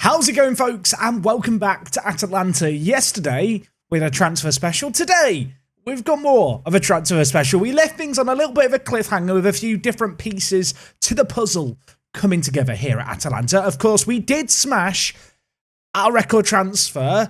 How's it going, folks? And welcome back to Atalanta. Yesterday, we had a transfer special. Today, we've got more of a transfer special. We left things on a little bit of a cliffhanger with a few different pieces to the puzzle coming together here at Atalanta. Of course, we did smash our record transfer.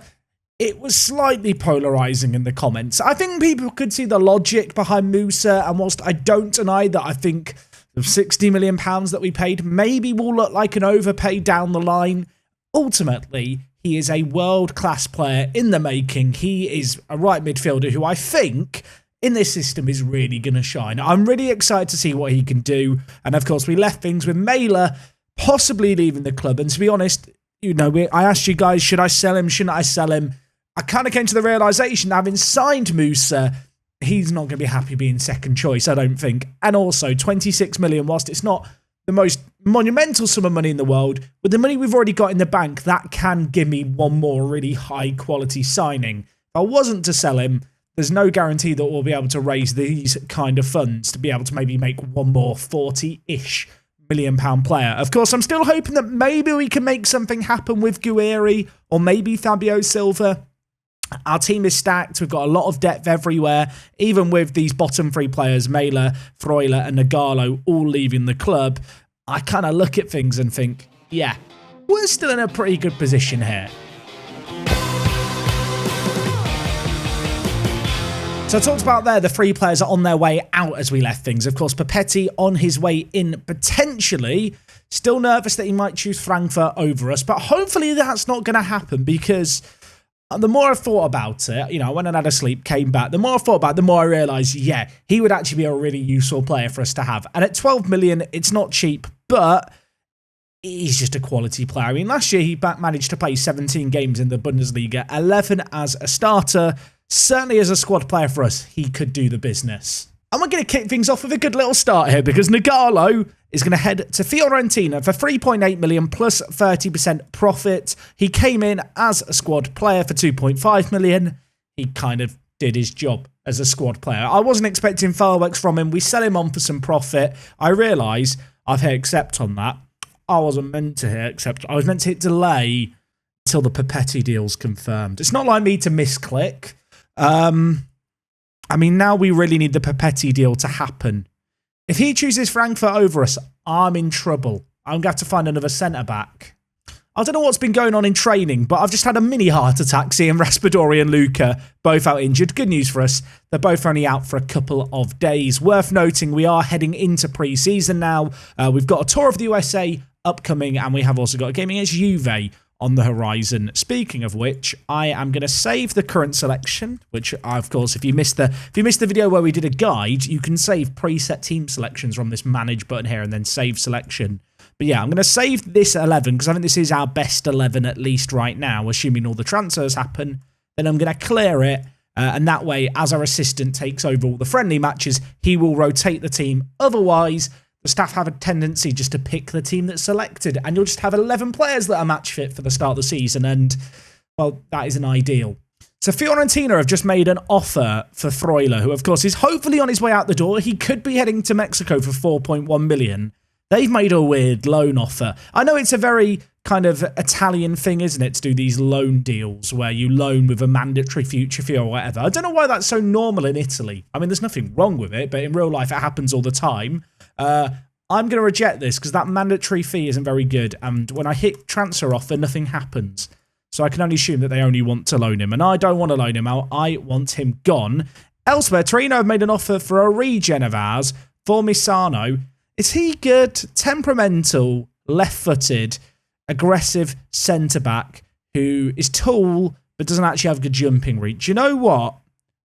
It was slightly polarising in the comments. I think people could see the logic behind Musa, and whilst I don't deny that I think the £60 million that we paid maybe will look like an overpay down the line, ultimately, he is a world-class player in the making. He is a right midfielder who I think in this system is really going to shine. I'm really excited to see what he can do. And of course, we left things with Mailer possibly leaving the club. And to be honest, you know, I asked you guys, should I sell him? Shouldn't I sell him? I kind of came to the realisation, having signed Musa, he's not going to be happy being second choice, I don't think. And also, 26 million, whilst it's not the most monumental sum of money in the world, with the money we've already got in the bank, that can give me one more really high quality signing. If I wasn't to sell him, there's no guarantee that we'll be able to raise these kind of funds to be able to maybe make one more 40-ish million pound player. Of course, I'm still hoping that maybe we can make something happen with Guerri or maybe Fabio Silva. Our team is stacked. We've got a lot of depth everywhere, even with these bottom three players, Mailer, Freuler and Nagalo, all leaving the club. I kind of look at things and think, yeah, we're still in a pretty good position here. So I talked about there, the three players are on their way out as we left things. Of course, Papetti on his way in potentially. Still nervous that he might choose Frankfurt over us, but hopefully that's not going to happen, because the more I thought about it, you know, I went and had a sleep, came back. The more I thought about it, the more I realised, yeah, he would actually be a really useful player for us to have. And at 12 million, it's not cheap, but he's just a quality player. I mean, last year he managed to play 17 games in the Bundesliga, 11 as a starter. Certainly as a squad player for us, he could do the business. And we're going to kick things off with a good little start here, because Nagalo is going to head to Fiorentina for 3.8 million plus 30% profit. He came in as a squad player for 2.5 million. He kind of did his job as a squad player. I wasn't expecting fireworks from him. We sell him on for some profit. I realise I've hit accept on that. I wasn't meant to hit accept. I was meant to hit delay until the Papetti deal's confirmed. It's not like me to misclick. I mean, now we really need the Papetti deal to happen. If he chooses Frankfurt over us, I'm in trouble. I'm going to have to find another centre-back. I don't know what's been going on in training, but I've just had a mini heart attack seeing Raspadori and Luca both out injured. Good news for us. They're both only out for a couple of days. Worth noting, we are heading into pre-season now. We've got a tour of the USA upcoming, and we have also got a game against Juve on the horizon. Speaking of which, I am going to save the current selection, which, of course, if you missed the video where we did a guide, you can save preset team selections from this manage button here and then save selection. But yeah, I'm going to save this 11 because I think this is our best 11 at least right now, assuming all the transfers happen. Then I'm going to clear it, and that way, as our assistant takes over all the friendly matches, he will rotate the team. Otherwise, the staff have a tendency just to pick the team that's selected, and you'll just have 11 players that are match fit for the start of the season, and, well, that isn't ideal. So Fiorentina have just made an offer for Freuler, who, of course, is hopefully on his way out the door. He could be heading to Mexico for 4.1 million. They've made a weird loan offer. I know it's a very kind of Italian thing, isn't it, to do these loan deals where you loan with a mandatory future fee or whatever. I don't know why that's so normal in Italy. I mean, there's nothing wrong with it, but in real life, it happens all the time. I'm going to reject this because that mandatory fee isn't very good. And when I hit transfer offer, nothing happens. So I can only assume that they only want to loan him. And I don't want to loan him out. I want him gone. Elsewhere, Torino have made an offer for a regen of ours for Misano. Is he good? Temperamental, left-footed, aggressive centre-back who is tall but doesn't actually have good jumping reach. You know what?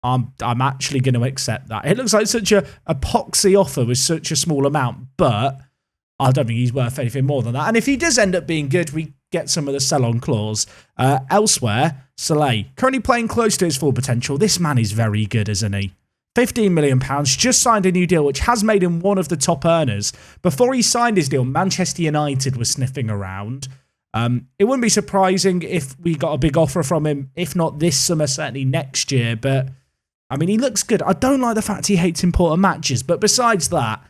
I'm actually going to accept that. It looks like such a epoxy offer with such a small amount, but I don't think he's worth anything more than that. And if he does end up being good, we get some of the sell-on clause. Elsewhere, Soleil, currently playing close to his full potential. This man is very good, isn't he? £15 million, just signed a new deal, which has made him one of the top earners. Before he signed his deal, Manchester United was sniffing around. It wouldn't be surprising if we got a big offer from him, if not this summer, certainly next year, but I mean, he looks good. I don't like the fact he hates important matches, but besides that,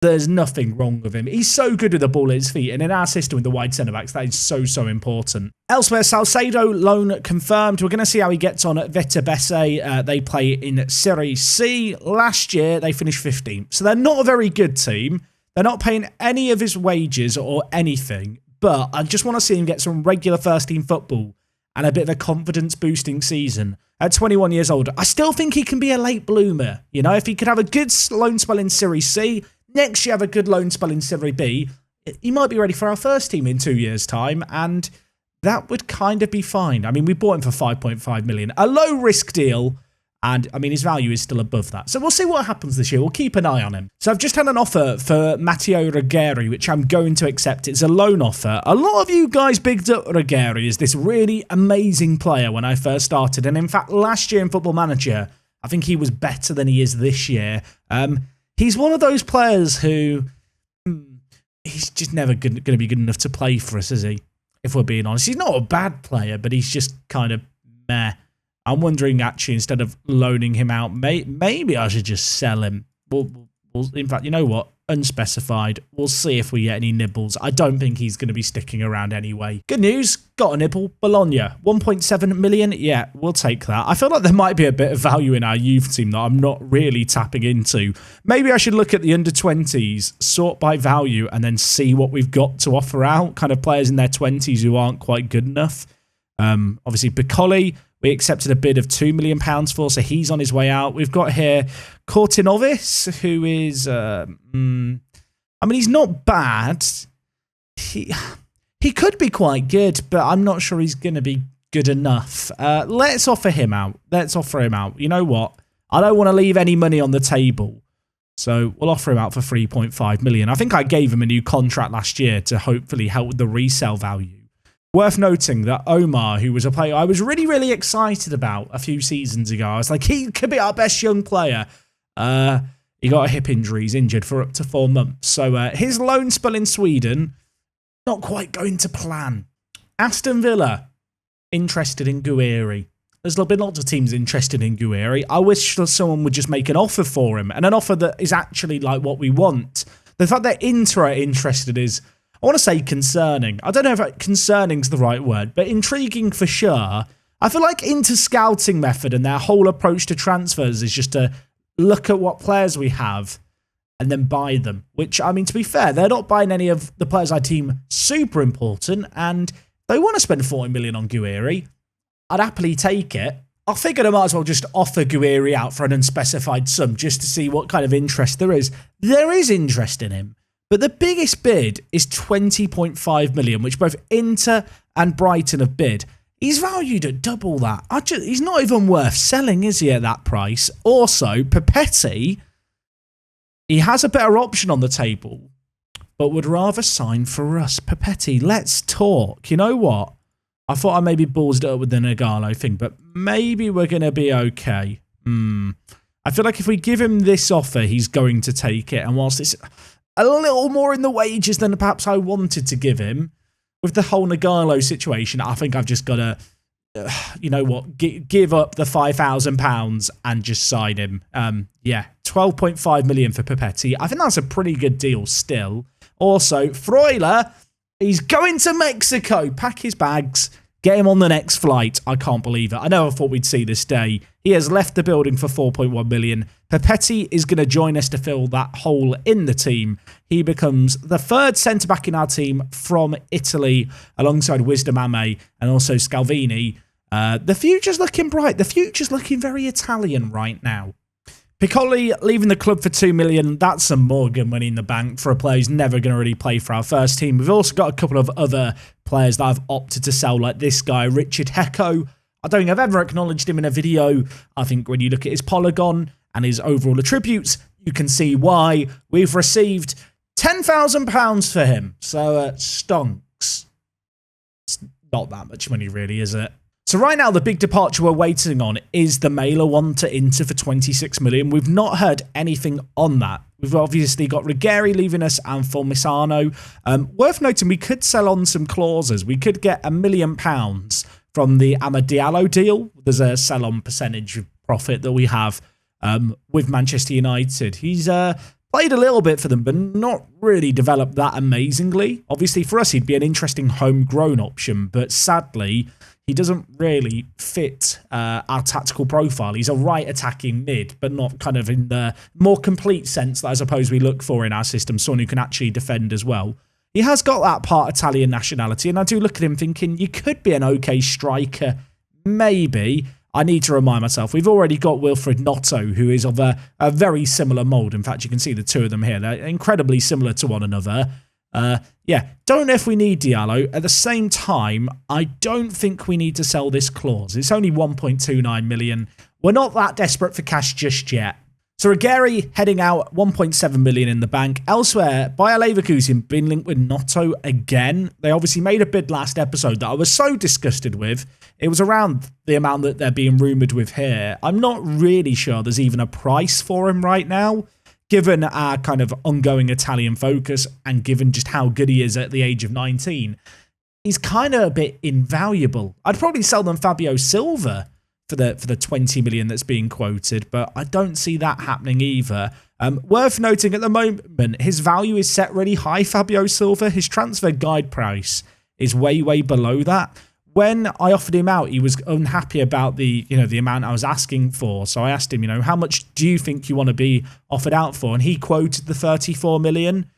There's nothing wrong with him. He's so good with the ball at his feet, and in our system with the wide centre-backs, that is so, so important. Elsewhere, Salcedo loan confirmed. We're going to see how he gets on at WorkTheSpace. They play in Serie C. Last year, they finished 15th. So they're not a very good team. They're not paying any of his wages or anything, but I just want to see him get some regular first-team football and a bit of a confidence-boosting season. At 21 years old, I still think he can be a late bloomer. You know, if he could have a good loan spell in Serie C, next year have a good loan spell in Serie B, he might be ready for our first team in 2 years' time, and that would kind of be fine. I mean, we bought him for 5.5 million. A low-risk deal, and, I mean, his value is still above that. So we'll see what happens this year. We'll keep an eye on him. So I've just had an offer for Mateo Ragiri, which I'm going to accept. It's a loan offer. A lot of you guys bigged up Ragiri as this really amazing player when I first started. And in fact, last year in Football Manager, I think he was better than he is this year. He's one of those players who, he's just never going to be good enough to play for us, is he? If we're being honest. He's not a bad player, but he's just kind of meh. I'm wondering, actually, instead of loaning him out, maybe I should just sell him. In fact, you know what? Unspecified. We'll see if we get any nibbles. I don't think he's going to be sticking around anyway. Good news. Got a nibble. Bologna. 1.7 million. Yeah, we'll take that. I feel like there might be a bit of value in our youth team that I'm not really tapping into. Maybe I should look at the under-20s, sort by value, and then see what we've got to offer out. Kind of players in their 20s who aren't quite good enough. Obviously, Piccoli, we accepted a bid of £2 million for, so he's on his way out. We've got here Cortinovis, who is, I mean, he's not bad. He could be quite good, but I'm not sure he's going to be good enough. Let's offer him out. You know what? I don't want to leave any money on the table, so we'll offer him out for 3.5 million. I think I gave him a new contract last year to hopefully help with the resale value. Worth noting that Omar, who was a player I was really, really excited about a few seasons ago, I was like, he could be our best young player. He got a hip injury. He's injured for up to 4 months. So his loan spell in Sweden, not quite going to plan. Aston Villa, interested in Guiri. There's been lots of teams interested in Guiri. I wish that someone would just make an offer for him, and an offer that is actually like what we want. The fact that Inter are interested is, I want to say concerning. I don't know if concerning is the right word, but intriguing for sure. I feel like Inter's scouting method and their whole approach to transfers is just to look at what players we have and then buy them. Which, I mean, to be fair, they're not buying any of the players I deem super important, and they want to spend 40 million on Guiri. I'd happily take it. I figured I might as well just offer Guiri out for an unspecified sum just to see what kind of interest there is. There is interest in him. But the biggest bid is 20.5 million, which both Inter and Brighton have bid. He's valued at double that. He's not even worth selling, is he, at that price? Also, Papetti, he has a better option on the table, but would rather sign for us. Papetti, let's talk. You know what? I thought I maybe ballsed it up with the Nagalo thing, but maybe we're going to be okay. I feel like if we give him this offer, he's going to take it. And whilst it's a little more in the wages than perhaps I wanted to give him, with the whole Nagalo situation, I think I've just got to, you know what, give up the £5,000 and just sign him. Yeah, 12.5 million for Papetti. I think that's a pretty good deal still. Also, Freuler, he's going to Mexico. Pack his bags. Get him on the next flight. I can't believe it. I never thought we'd see this day. He has left the building for 4.1 million. Papetti is going to join us to fill that hole in the team. He becomes the third centre-back in our team from Italy, alongside Wisdom Ame and also Scalvini. The future's looking bright. The future's looking very Italian right now. Piccoli leaving the club for 2 million. That's some more good money in the bank for a player who's never going to really play for our first team. We've also got a couple of other players that I've opted to sell, like this guy, Richard Hecko. I don't think I've ever acknowledged him in a video. I think when you look at his polygon and his overall attributes, you can see why. We've received £10,000 for him. So, stonks. It's not that much money, really, is it? So right now, the big departure we're waiting on is the Mailer one to Inter for 26 million. We've not heard anything on that. We've obviously got Ruggieri leaving us and Formisano. Worth noting, we could sell on some clauses. We could get £1 million from the Amadiallo deal. There's a sell-on percentage of profit that we have with Manchester United. He's played Played a little bit for them, but not really developed that amazingly. Obviously, for us, he'd be an interesting homegrown option, but sadly, he doesn't really fit our tactical profile. He's a right attacking mid, but not kind of in the more complete sense that I suppose we look for in our system, someone who can actually defend as well. He has got that part Italian nationality, and I do look at him thinking, you could be an okay striker, maybe. I need to remind myself, we've already got Wilfried Gnonto, who is of a very similar mould. In fact, you can see the two of them here. They're incredibly similar to one another. Yeah, don't know if we need Diallo. At the same time, I don't think we need to sell this clause. It's only 1.29 million. We're not that desperate for cash just yet. So Ragiri heading out, 1.7 million in the bank. Elsewhere, Bayer Leverkusen been linked with Gnonto again. They obviously made a bid last episode that I was so disgusted with. It was around the amount that they're being rumoured with here. I'm not really sure there's even a price for him right now, given our kind of ongoing Italian focus and given just how good he is at the age of 19. He's kind of a bit invaluable. I'd probably sell them Fabio Silva for the 20 million that's being quoted, but I don't see that happening either. Worth noting at the moment, his value is set really high, Fabio Silva. His transfer guide price is way, way below that. When I offered him out, he was unhappy about the amount I was asking for. So I asked him, how much do you think you want to be offered out for? And he quoted the 34 million.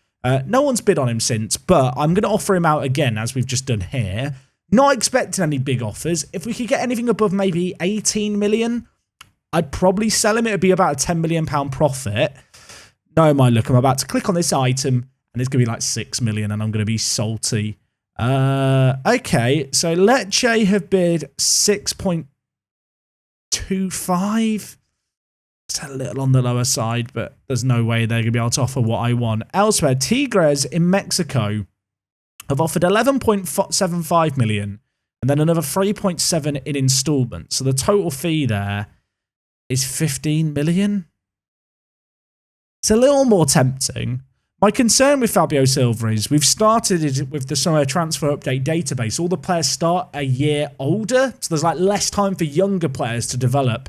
No one's bid on him since, but I'm going to offer him out again, as we've just done here. Not expecting any big offers. If we could get anything above maybe 18 million, I'd probably sell him. It would be about a £10 million profit. No, my look, I'm about to click on this item and it's going to be like 6 million and I'm going to be salty. Okay, so Lecce have bid 6.25. It's a little on the lower side, but there's no way they're going to be able to offer what I want. Elsewhere, Tigres in Mexico have offered 11.75 million and then another 3.7 in installments. So the total fee there is 15 million. It's a little more tempting. My concern with Fabio Silva is we've started it with the summer transfer update database. All the players start a year older, so there's like less time for younger players to develop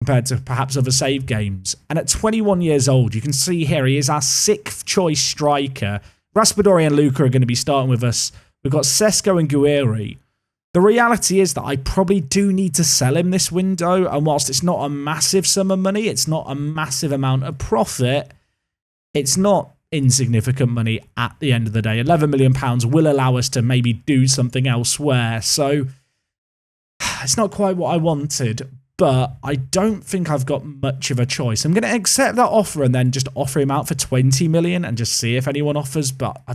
compared to perhaps other save games. And at 21 years old, you can see here he is our 6th choice striker. Raspadori and Luca are going to be starting with us. We've got Sesko and Guiri. The reality is that I probably do need to sell him this window, and whilst it's not a massive sum of money, it's not a massive amount of profit, it's not insignificant money at the end of the day. £11 million will allow us to maybe do something elsewhere, so it's not quite what I wanted, but I don't think I've got much of a choice. I'm going to accept that offer and then just offer him out for 20 million and just see if anyone offers, but I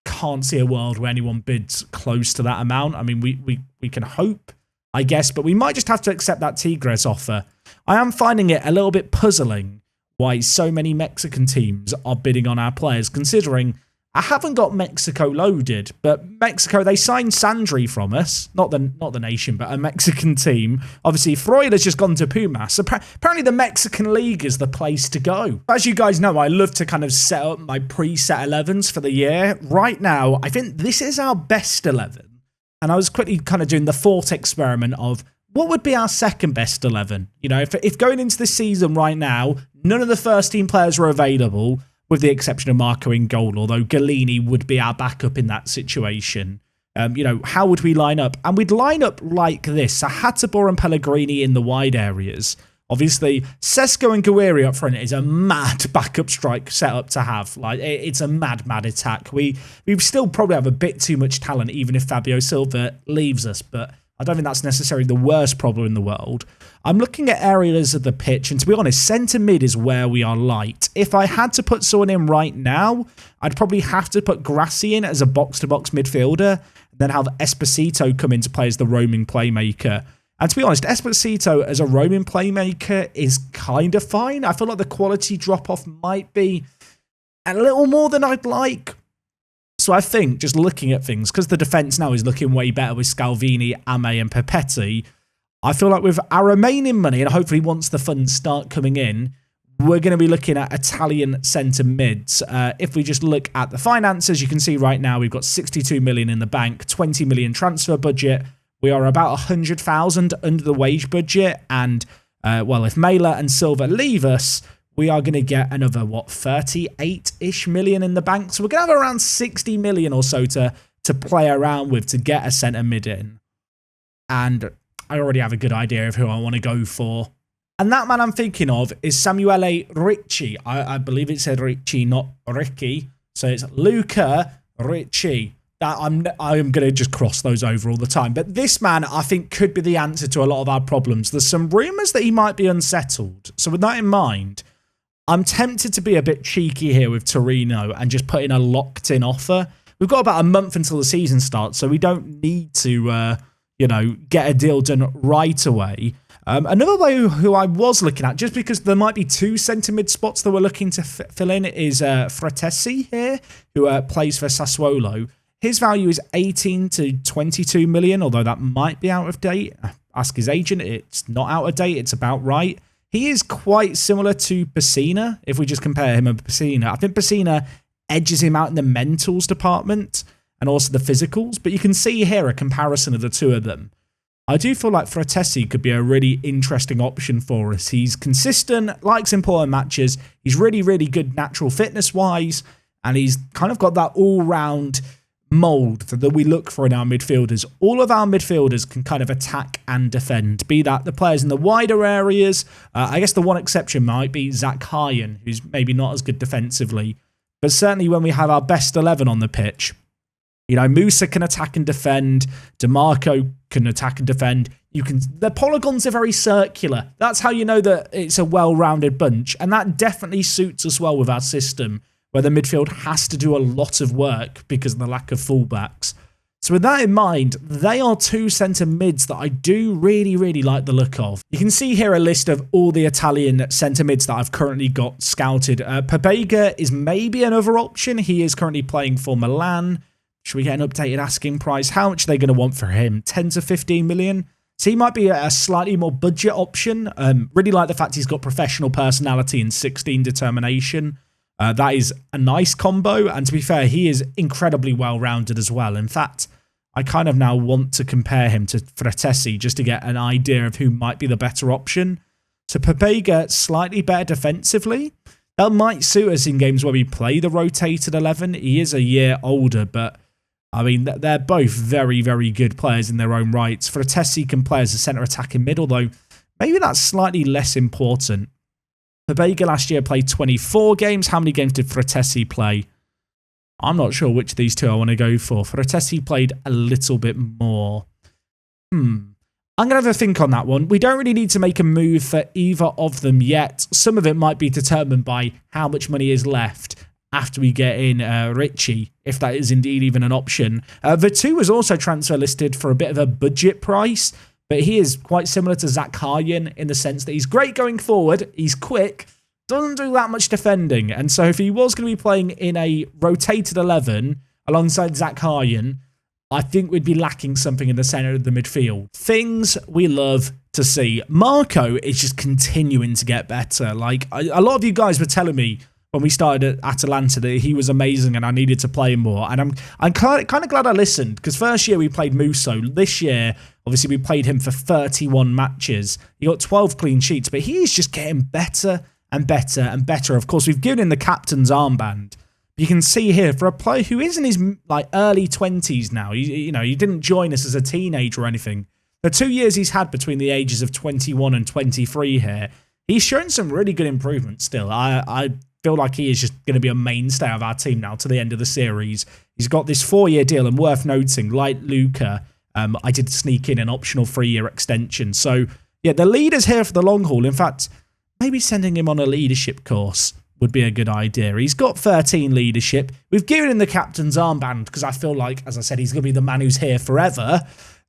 can't see a world where anyone bids close to that amount. I mean, we can hope, I guess, but we might just have to accept that Tigres offer. I am finding it a little bit puzzling why so many Mexican teams are bidding on our players, considering I haven't got Mexico loaded, but Mexico, they signed Sandri from us, not the nation, but a Mexican team. Obviously, Freud has just gone to Pumas. So apparently the Mexican League is the place to go. As you guys know, I love to kind of set up my preset 11s for the year. Right now, I think this is our best 11. And I was quickly kind of doing the thought experiment of what would be our second best 11? If going into this season right now, none of the first team players were available, with the exception of Marco in goal, although Galini would be our backup in that situation. How would we line up? And we'd line up like this. So Hattabor and Pellegrini in the wide areas. Obviously, Sesko and Guiri up front is a mad backup strike setup to have. Like, it's a mad attack. We still probably have a bit too much talent, even if Fabio Silva leaves us, but I don't think that's necessarily the worst problem in the world. I'm looking at areas of the pitch, and to be honest, centre mid is where we are light. If I had to put someone in right now, I'd probably have to put Grassi in as a box-to-box midfielder, and then have Esposito come into play as the roaming playmaker. And to be honest, Esposito as a roaming playmaker is kind of fine. I feel like the quality drop-off might be a little more than I'd like. So I think, just looking at things, because the defence now is looking way better with Scalvini, Ame and Pepetti, I feel like with our remaining money, and hopefully once the funds start coming in, we're going to be looking at Italian centre mids. If we just look at the finances, you can see right now we've got 62 million in the bank, 20 million transfer budget. We are about 100,000 under the wage budget, and, well, if Mela and Silva leave us, we are going to get another, 38-ish million in the bank. So we're going to have around 60 million or so to play around with to get a centre mid in. And I already have a good idea of who I want to go for. And that man I'm thinking of is Samuele Ricci. I believe it said Ricci, not Ricky. So it's Luca Ricci. I'm going to just cross those over all the time. But this man, I think, could be the answer to a lot of our problems. There's some rumours that he might be unsettled. So with that in mind, I'm tempted to be a bit cheeky here with Torino and just put in a locked-in offer. We've got about a month until the season starts, so we don't need to, get a deal done right away. Another player who I was looking at, just because there might be two centre mid spots that we're looking to fill in, is Fratesi here, who plays for Sassuolo. His value is 18 to 22 million, although that might be out of date. Ask his agent. It's not out of date. It's about right. He is quite similar to Pessina, if we just compare him and Pessina. I think Pessina edges him out in the mentals department and also the physicals, but you can see here a comparison of the two of them. I do feel like Fratesi could be a really interesting option for us. He's consistent, likes important matches. He's really, really good natural fitness-wise, and he's kind of got that all-round mould that we look for in our midfielders. All of our midfielders can kind of attack and defend, be that the players in the wider areas. I guess the one exception might be Zach Hyen, who's maybe not as good defensively, but certainly when we have our best 11 on the pitch, Musa can attack and defend, DeMarco can attack and defend. The polygons are very circular. That's how you know that it's a well-rounded bunch, and that definitely suits us well with our system, where the midfield has to do a lot of work because of the lack of fullbacks. So with that in mind, they are two centre mids that I do really, really like the look of. You can see here a list of all the Italian centre mids that I've currently got scouted. Pobega is maybe another option. He is currently playing for Milan. Should we get an updated asking price? How much are they going to want for him? 10 to 15 million? So he might be a slightly more budget option. Really like the fact he's got professional personality and 16 determination. That is a nice combo, and to be fair, he is incredibly well-rounded as well. In fact, I kind of now want to compare him to Fratesi just to get an idea of who might be the better option. So Pobega, slightly better defensively. That might suit us in games where we play the rotated 11. He is a year older, but I mean, they're both very, very good players in their own rights. Fratesi can play as a centre attacking mid, although maybe that's slightly less important. Pobega last year played 24 games. How many games did Fratesi play? I'm not sure which of these two I want to go for. Fratesi played a little bit more. I'm going to have a think on that one. We don't really need to make a move for either of them yet. Some of it might be determined by how much money is left after we get in Ricci, if that is indeed even an option. Vertu was also transfer listed for a bit of a budget price, but he is quite similar to Zach Hyen in the sense that he's great going forward, he's quick, doesn't do that much defending. And so if he was going to be playing in a rotated 11 alongside Zach Hyen, I think we'd be lacking something in the centre of the midfield. Things we love to see. Marco is just continuing to get better. Like, a lot of you guys were telling me when we started at Atalanta that he was amazing and I needed to play him more. And I'm kind of glad I listened, because first year we played Musso. This year, obviously, we played him for 31 matches. He got 12 clean sheets, but he is just getting better and better and better. Of course, we've given him the captain's armband. You can see here, for a player who is in his early 20s now, he didn't join us as a teenager or anything. The 2 years he's had between the ages of 21 and 23 here, he's shown some really good improvements still. I feel like he is just going to be a mainstay of our team now to the end of the series. He's got this 4-year deal, and worth noting, like Luca, I did sneak in an optional 3-year extension. So, yeah, the leader's here for the long haul. In fact, maybe sending him on a leadership course would be a good idea. He's got 13 leadership. We've given him the captain's armband because I feel like, as I said, he's going to be the man who's here forever.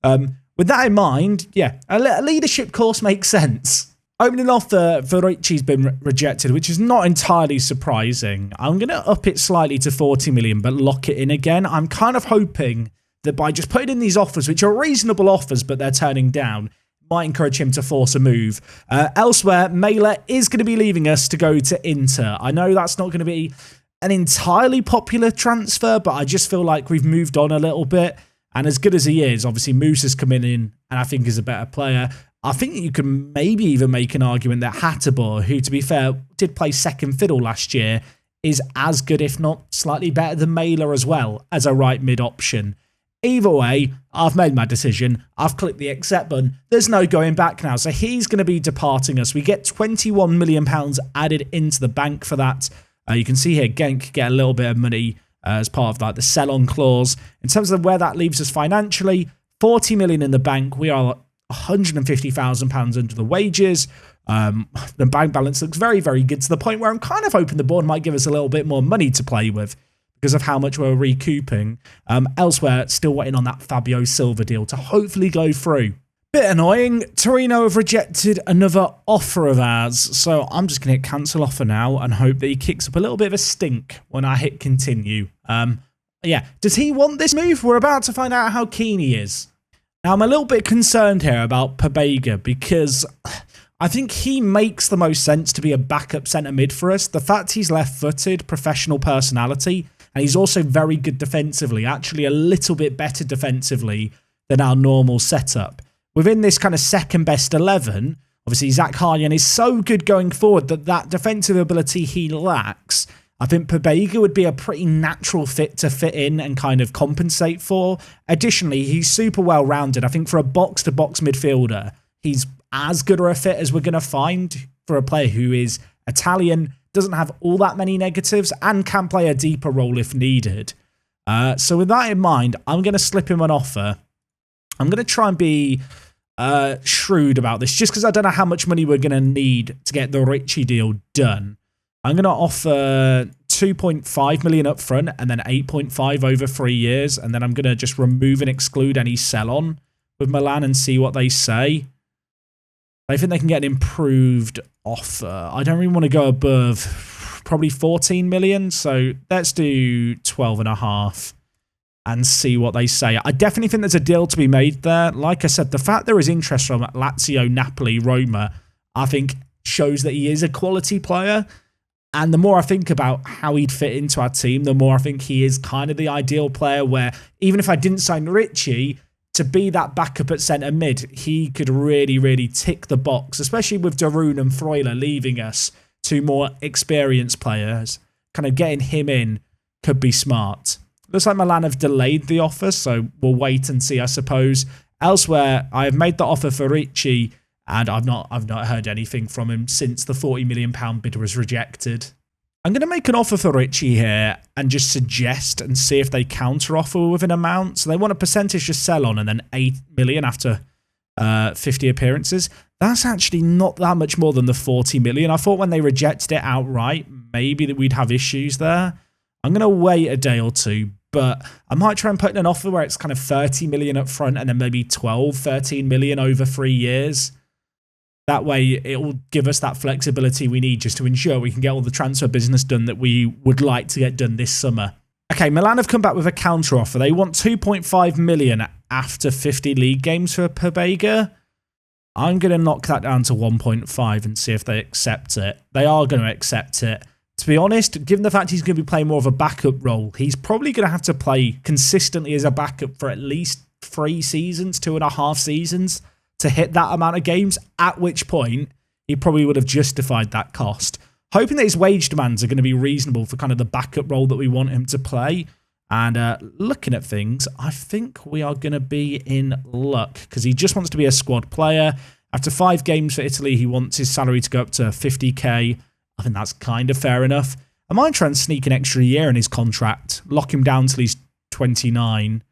With that in mind, yeah, a leadership course makes sense. Opening off for Ricci's been rejected, which is not entirely surprising. I'm going to up it slightly to 40 million, but lock it in again. I'm kind of hoping that by just putting in these offers, which are reasonable offers, but they're turning down, might encourage him to force a move. Elsewhere, Mailer is going to be leaving us to go to Inter. I know that's not going to be an entirely popular transfer, but I just feel like we've moved on a little bit. And as good as he is, obviously Musa's coming in and I think is a better player. I think you can maybe even make an argument that Hatterbaugh, who, to be fair, did play second fiddle last year, is as good, if not slightly better than Mailer as well, as a right mid option. Either way, I've made my decision. I've clicked the accept button. There's no going back now. So he's going to be departing us. We get £21 million added into the bank for that. You can see here, Genk get a little bit of money as part of like the sell-on clause. In terms of where that leaves us financially, 40 million in the bank. We are £150,000 under the wages. The bank balance looks very, very good, to the point where I'm kind of hoping the board might give us a little bit more money to play with because of how much we're recouping. Elsewhere, still waiting on that Fabio Silva deal to hopefully go through. Bit annoying. Torino have rejected another offer of ours, so I'm just going to hit cancel offer now and hope that he kicks up a little bit of a stink when I hit continue. Yeah, does he want this move? We're about to find out how keen he is. Now, I'm a little bit concerned here about Pobega because I think he makes the most sense to be a backup centre mid for us. The fact he's left-footed, professional personality, and he's also very good defensively, actually a little bit better defensively than our normal setup. Within this kind of second best 11, obviously Zach Haryan is so good going forward that defensive ability he lacks, I think Pobega would be a pretty natural fit to fit in and kind of compensate for. Additionally, he's super well-rounded. I think for a box-to-box midfielder, he's as good a fit as we're going to find for a player who is Italian, doesn't have all that many negatives, and can play a deeper role if needed. So with that in mind, I'm going to slip him an offer. I'm going to try and be shrewd about this, just because I don't know how much money we're going to need to get the Ricci deal done. I'm going to offer 2.5 million up front and then 8.5 over 3 years. And then I'm going to just remove and exclude any sell-on with Milan and see what they say. I think they can get an improved offer. I don't really want to go above probably 14 million. So let's do 12.5 and see what they say. I definitely think there's a deal to be made there. Like I said, the fact there is interest from Lazio, Napoli, Roma, I think shows that he is a quality player. And the more I think about how he'd fit into our team, the more I think he is kind of the ideal player where even if I didn't sign Ricci, to be that backup at centre mid, he could really, really tick the box, especially with Darun and Freuler leaving us, two more experienced players. Kind of getting him in could be smart. Looks like Milan have delayed the offer, so we'll wait and see, I suppose. Elsewhere, I have made the offer for Ricci, and I've not heard anything from him since the £40 million bid was rejected. I'm going to make an offer for Ricci here and just suggest and see if they counter-offer with an amount. So they want a percentage to sell on and then 8 million after 50 appearances. That's actually not that much more than the 40 million. I thought when they rejected it outright, maybe that we'd have issues there. I'm going to wait a day or two, but I might try and put in an offer where it's kind of 30 million up front and then maybe 13 million over 3 years. That way, it will give us that flexibility we need just to ensure we can get all the transfer business done that we would like to get done this summer. Okay, Milan have come back with a counter offer. They want 2.5 million after 50 league games for Pobega. I'm going to knock that down to 1.5 and see if they accept it. They are going to accept it. To be honest, given the fact he's going to be playing more of a backup role, he's probably going to have to play consistently as a backup for at least 3 seasons, 2.5 seasons, to hit that amount of games, at which point he probably would have justified that cost. Hoping that his wage demands are going to be reasonable for kind of the backup role that we want him to play. And looking at things, I think we are going to be in luck because he just wants to be a squad player. After 5 games for Italy, he wants his salary to go up to 50k. I think that's kind of fair enough. I might try and sneak an extra year in his contract, lock him down till he's 29.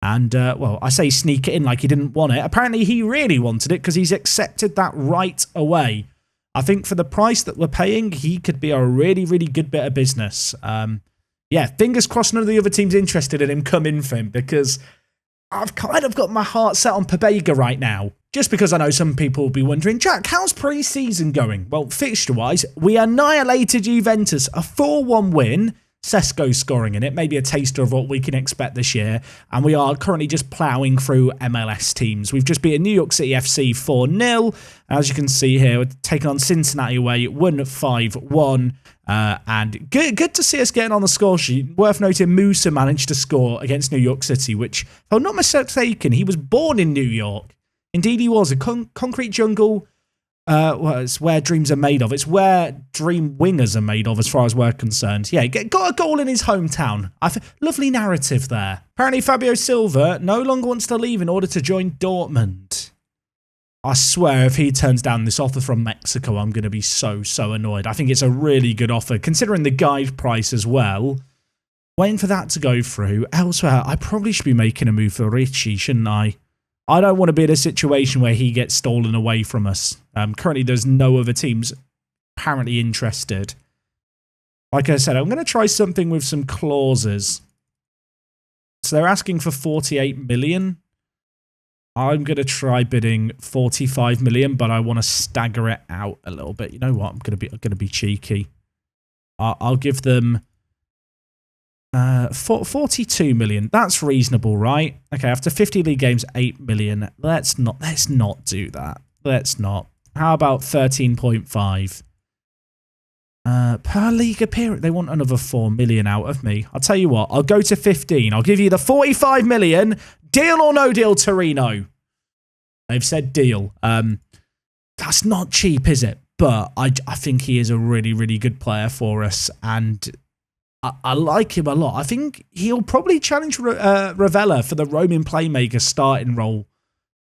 And, well, I say sneak it in like he didn't want it. Apparently, he really wanted it because he's accepted that right away. I think for the price that we're paying, he could be a really, really good bit of business. Yeah, fingers crossed none of the other teams interested in him coming for him because I've kind of got my heart set on Pobega right now. Just because I know some people will be wondering, Jack, how's pre-season going? Well, fixture-wise, we annihilated Juventus, a 4-1 win. Sesko scoring in it, maybe a taster of what we can expect this year. And we are currently just ploughing through MLS teams. We've just beaten New York City FC 4-0. As you can see here, we're taking on Cincinnati away, won 5-1. And good to see us getting on the score sheet. Worth noting, Musa managed to score against New York City, which, if I'm not mistaken, he was born in New York. Indeed he was. A concrete jungle it's where dreams are made of. It's where dream wingers are made of, as far as we're concerned. Yeah, got a goal in his hometown. Lovely narrative there. Apparently Fabio Silva no longer wants to leave in order to join Dortmund. I swear, if he turns down this offer from Mexico, I'm going to be so annoyed. I think it's a really good offer, considering the guide price as well. Waiting for that to go through. Elsewhere, I probably should be making a move for Richie, shouldn't I? I don't want to be in a situation where he gets stolen away from us. Currently, there's no other teams apparently interested. Like I said, I'm going to try something with some clauses. So they're asking for 48 million. I'm going to try bidding 45 million, but I want to stagger it out a little bit. You know what? I'm going to be cheeky. I'll give them 42 million. That's reasonable, right? Okay, after 50 league games, 8 million. Let's not do that. Let's not. How about 13.5? Per league appearance. They want another 4 million out of me. I'll tell you what, I'll go to 15. I'll give you the 45 million. Deal or no deal, Torino? They've said deal. That's not cheap, is it? But I think he is a really good player for us, and I like him a lot. I think he'll probably challenge Ravella for the Roman playmaker starting role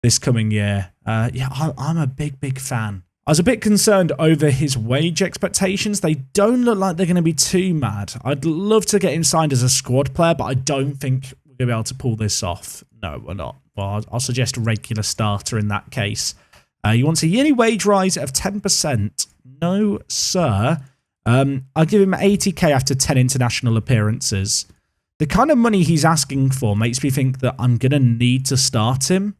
this coming year. Yeah, I'm a big fan. I was a bit concerned over his wage expectations. They don't look like they're going to be too mad. I'd love to get him signed as a squad player, but I don't think we're going to be able to pull this off. No, we're not. Well, I'll suggest a regular starter in that case. You want a yearly wage rise of 10%? No, sir. I'll give him 80k after 10 international appearances. The kind of money he's asking for makes me think that I'm going to need to start him.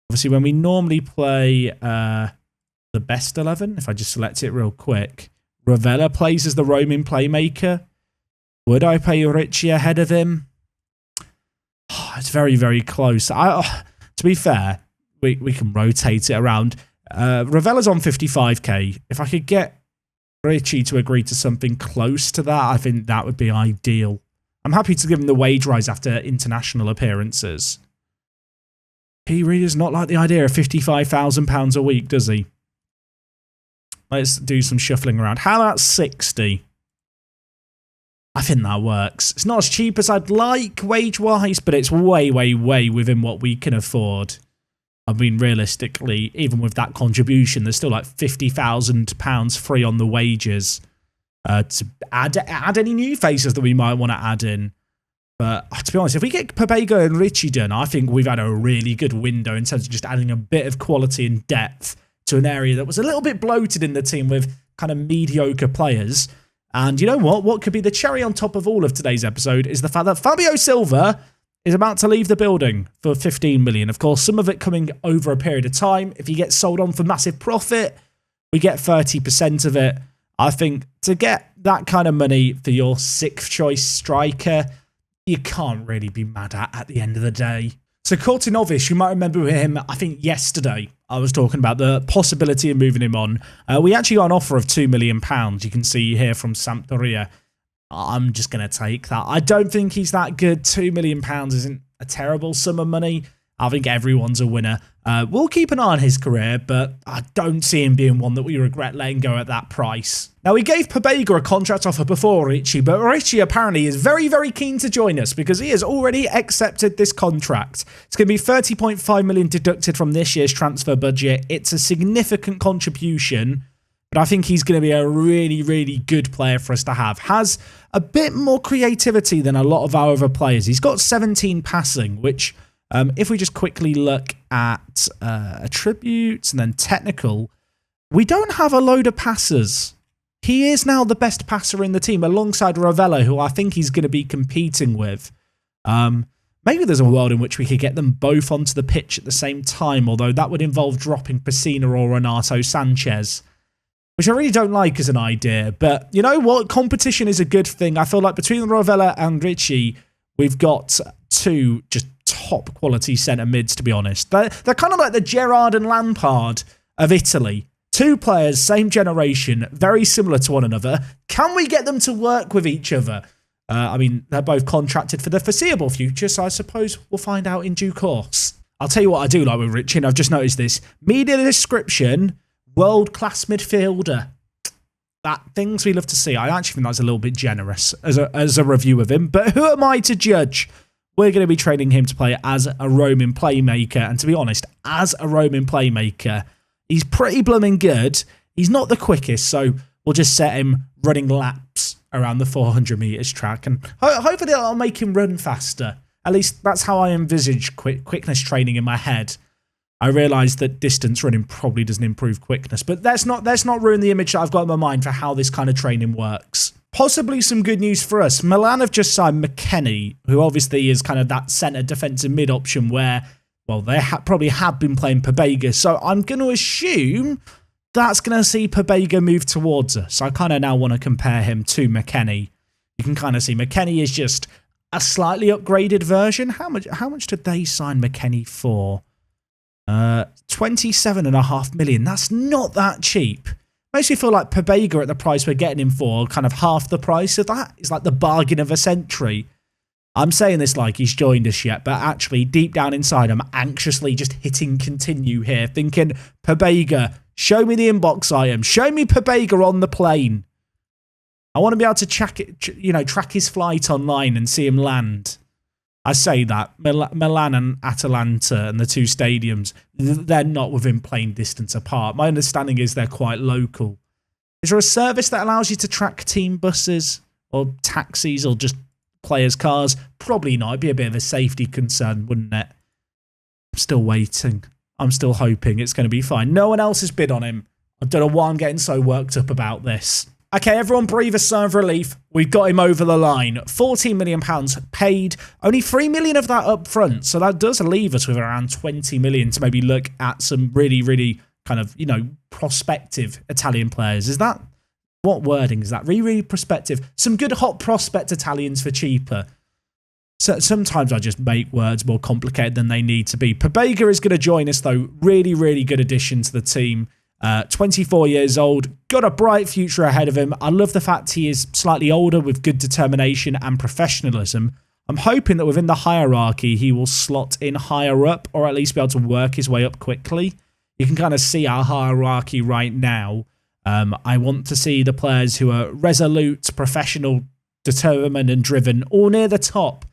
Obviously, when we normally play the best 11, if I just select it real quick, Ravella plays as the roaming playmaker. Would I pay Richie ahead of him? Oh, it's very close. To be fair, we can rotate it around. Ravella's on 55k. If I could get Richie to agree to something close to that, I think that would be ideal. I'm happy to give him the wage rise after international appearances. He really does not like the idea of £55,000 a week, does he? Let's do some shuffling around. How about 60? I think that works. It's not as cheap as I'd like wage-wise, but it's way within what we can afford. I mean, realistically, even with that contribution, there's still like £50,000 free on the wages to add any new faces that we might want to add in. But to be honest, if we get Pabego and Richie done, I think we've had a really good window in terms of just adding a bit of quality and depth to an area that was a little bit bloated in the team with kind of mediocre players. And you know what? What could be the cherry on top of all of today's episode is the fact that Fabio Silva is about to leave the building for 15 million. Of course, some of it coming over a period of time. If he gets sold on for massive profit, we get 30% of it. I think to get that kind of money for your sixth choice striker, you can't really be mad at the end of the day. So Kortinovic, you might remember him, I think yesterday, I was talking about the possibility of moving him on. We actually got an offer of £2 million. You can see here from Sampdoria. I'm just going to take that. I don't think he's that good. £2 million isn't a terrible sum of money. I think everyone's a winner. We'll keep an eye on his career, but I don't see him being one that we regret letting go at that price. Now, we gave Pabega a contract offer before Richie, but Richie apparently is very keen to join us because he has already accepted this contract. It's going to be 30.5 million deducted from this year's transfer budget. It's a significant contribution, but I think he's going to be a really good player for us to have. Has a bit more creativity than a lot of our other players. He's got 17 passing, which... if we just quickly look at attributes and then technical, we don't have a load of passers. He is now the best passer in the team alongside Ravella, who I think he's going to be competing with. Maybe there's a world in which we could get them both onto the pitch at the same time, although that would involve dropping Pessina or Renato Sanchez, which I really don't like as an idea. But you know what? Competition is a good thing. I feel like between Ravella and Richie, we've got two just top quality centre mids, to be honest. They're kind of like the Gerrard and Lampard of Italy. Two players, same generation, very similar to one another. Can we get them to work with each other? I mean, they're both contracted for the foreseeable future, so I suppose we'll find out in due course. I'll tell you what I do like with Richie, and I've just noticed this. Media description, world-class midfielder. That things we love to see. I actually think that's a little bit generous as a review of him. But who am I to judge? We're going to be training him to play as a roaming playmaker. And to be honest, as a roaming playmaker, he's pretty blooming good. He's not the quickest, so we'll just set him running laps around the 400 metres track. And hopefully that'll make him run faster. At least that's how I envisage quickness training in my head. I realise that distance running probably doesn't improve quickness, but let's not ruin the image that I've got in my mind for how this kind of training works. Possibly some good news for us. Milan have just signed McKennie, who obviously is kind of that centre defensive mid option where, well, they probably have been playing Pobega. So I'm going to assume that's going to see Pobega move towards us. So I kind of now want to compare him to McKennie. You can kind of see McKennie is just a slightly upgraded version. How much did they sign McKennie for? 27.5 million. That's not that cheap. Makes me feel like Pobega at the price we're getting him for, kind of half the price of that. It's like the bargain of a century. I'm saying this like he's joined us yet, but actually deep down inside I'm anxiously just hitting continue here, thinking, Pobega, show me the inbox item. Show me Pobega on the plane. I want to be able to track his flight online and see him land. I say that. Milan and Atalanta and the two stadiums, they're not within plane distance apart. My understanding is they're quite local. Is there a service that allows you to track team buses or taxis or just players' cars? Probably not. It'd be a bit of a safety concern, wouldn't it? I'm still waiting. I'm still hoping it's going to be fine. No one else has bid on him. I don't know why I'm getting so worked up about this. Okay, everyone breathe a sigh of relief. We've got him over the line. £14 million paid. Only £3 million of that up front. So that does leave us with around £20 million to maybe look at some really, really kind of, prospective Italian players. Is that, what wording is that? Really, really prospective. Some good hot prospect Italians for cheaper. So sometimes I just make words more complicated than they need to be. Pobega is going to join us though. Really, really good addition to the team. 24 years old, got a bright future ahead of him. I love the fact he is slightly older with good determination and professionalism. I'm hoping that within the hierarchy, he will slot in higher up or at least be able to work his way up quickly. You can kind of see our hierarchy right now. I want to see the players who are resolute, professional, determined and driven all near the top.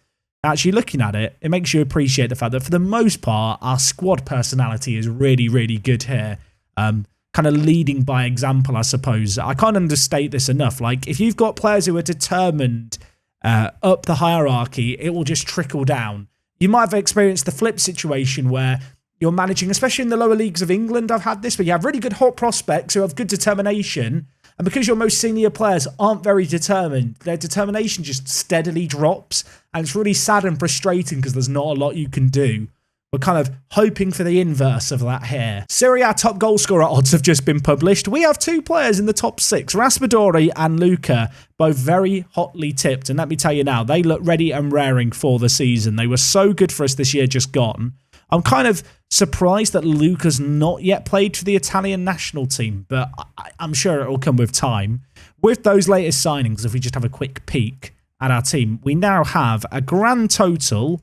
Actually, looking at it, it makes you appreciate the fact that for the most part, our squad personality is really, really good here. Kind of leading by example, I suppose. I can't understate this enough. Like, if you've got players who are determined up the hierarchy, it will just trickle down. You might have experienced the flip situation where you're managing, especially in the lower leagues of England, I've had this, but you have really good hot prospects who have good determination, and because your most senior players aren't very determined, their determination just steadily drops, and it's really sad and frustrating because there's not a lot you can do. We're kind of hoping for the inverse of that here. Serie A top goal scorer odds have just been published. We have two players in the top 6, Raspadori and Luca, both very hotly tipped. And let me tell you now, they look ready and raring for the season. They were so good for us this year just gone. I'm kind of surprised that Luca's not yet played for the Italian national team, but I'm sure it will come with time. With those latest signings, if we just have a quick peek at our team, we now have a grand total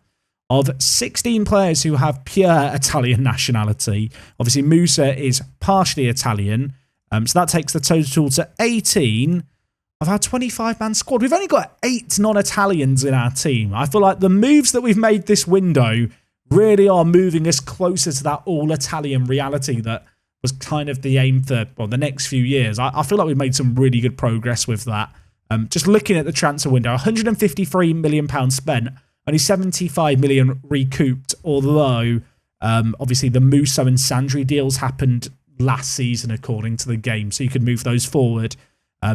of 16 players who have pure Italian nationality. Obviously, Musa is partially Italian, so that takes the total to 18 of our 25-man squad. We've only got 8 non-Italians in our team. I feel like the moves that we've made this window really are moving us closer to that all-Italian reality that was kind of the aim for the next few years. I feel like we've made some really good progress with that. Just looking at the transfer window, £153 million spent, only 75 million recouped, although obviously the Musso and Sandri deals happened last season according to the game, so you could move those forward.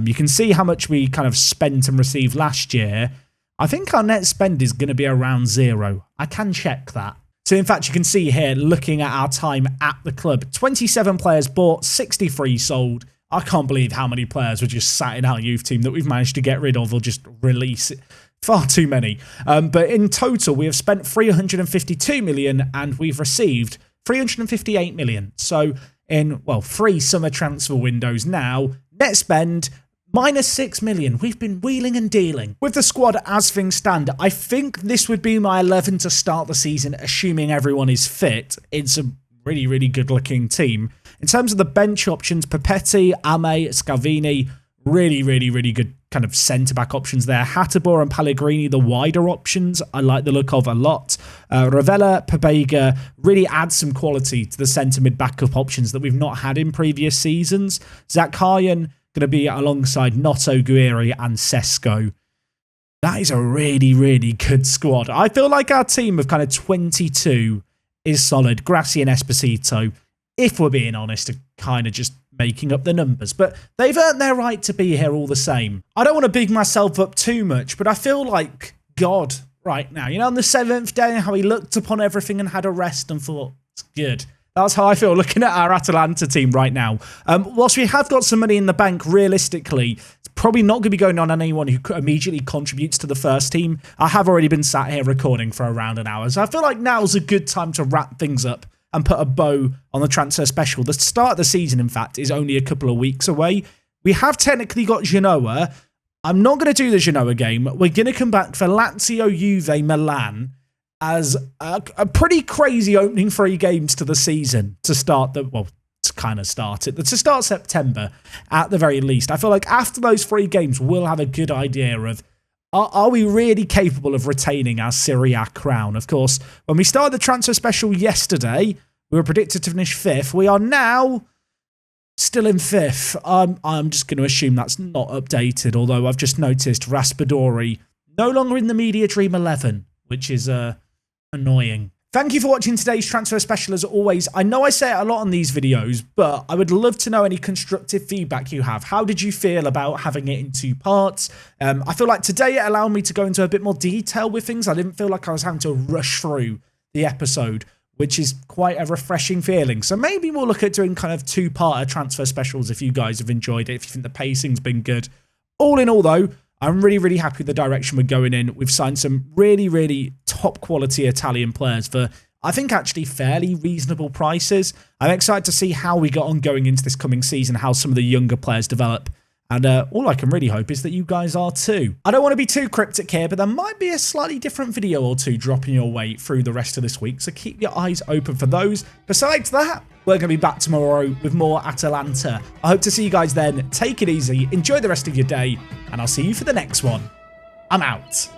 You can see how much we kind of spent and received last year. I think our net spend is going to be around 0. I can check that. So in fact, you can see here, looking at our time at the club, 27 players bought, 63 sold. I can't believe how many players were just sat in our youth team that we've managed to get rid of or just release it. Far too many. But in total, we have spent 352 million and we've received 358 million. So in, 3 summer transfer windows now, net spend Minus 6 million. We've been wheeling and dealing. With the squad as things stand, I think this would be my 11 to start the season, assuming everyone is fit. It's a really, really good looking team. In terms of the bench options, Papetti, Ame, Scalvini, really, really, really good kind of centre-back options there. Hattabor and Pellegrini, the wider options, I like the look of a lot. Ravella, Pabega really adds some quality to the centre-mid backup options that we've not had in previous seasons. Zakharyan going to be alongside Noto, Guiri and Sesko. That is a really, really good squad. I feel like our team of kind of 22 is solid. Grassi and Esposito, if we're being honest, are kind of just making up the numbers. But they've earned their right to be here all the same. I don't want to big myself up too much, but I feel like God right now. You know, on the 7th day, how he looked upon everything and had a rest and thought, it's good. That's how I feel looking at our Atalanta team right now. Whilst we have got some money in the bank, realistically, it's probably not going to be going on anyone who immediately contributes to the first team. I have already been sat here recording for around an hour, so I feel like now's a good time to wrap things up and put a bow on the transfer special. The start of the season, in fact, is only a couple of weeks away. We have technically got Genoa. I'm not going to do the Genoa game. We're going to come back for Lazio, Juve, Milan, as a pretty crazy opening 3 games to the season to start the, well, to kind of start it, to start September at the very least. I feel like after those 3 games, we'll have a good idea of, are we really capable of retaining our Serie A crown? Of course, when we started the transfer special yesterday, we were predicted to finish 5th. We are now still in 5th. I'm just going to assume that's not updated, although I've just noticed Raspadori no longer in the Media Dream 11, which is annoying. Thank you for watching today's transfer special as always. I know I say it a lot on these videos, but I would love to know any constructive feedback you have. How did you feel about having it in 2 parts? I feel like today it allowed me to go into a bit more detail with things. I didn't feel like I was having to rush through the episode, which is quite a refreshing feeling. So maybe we'll look at doing kind of 2-parter transfer specials if you guys have enjoyed it, if you think the pacing's been good. All in all though, I'm really, really happy with the direction we're going in. We've signed some really, really top quality Italian players for, I think, actually fairly reasonable prices. I'm excited to see how we get on going into this coming season, how some of the younger players develop. And all I can really hope is that you guys are too. I don't want to be too cryptic here, but there might be a slightly different video or 2 dropping your way through the rest of this week, so keep your eyes open for those. Besides that, we're going to be back tomorrow with more Atalanta. I hope to see you guys then. Take it easy, enjoy the rest of your day, and I'll see you for the next one. I'm out.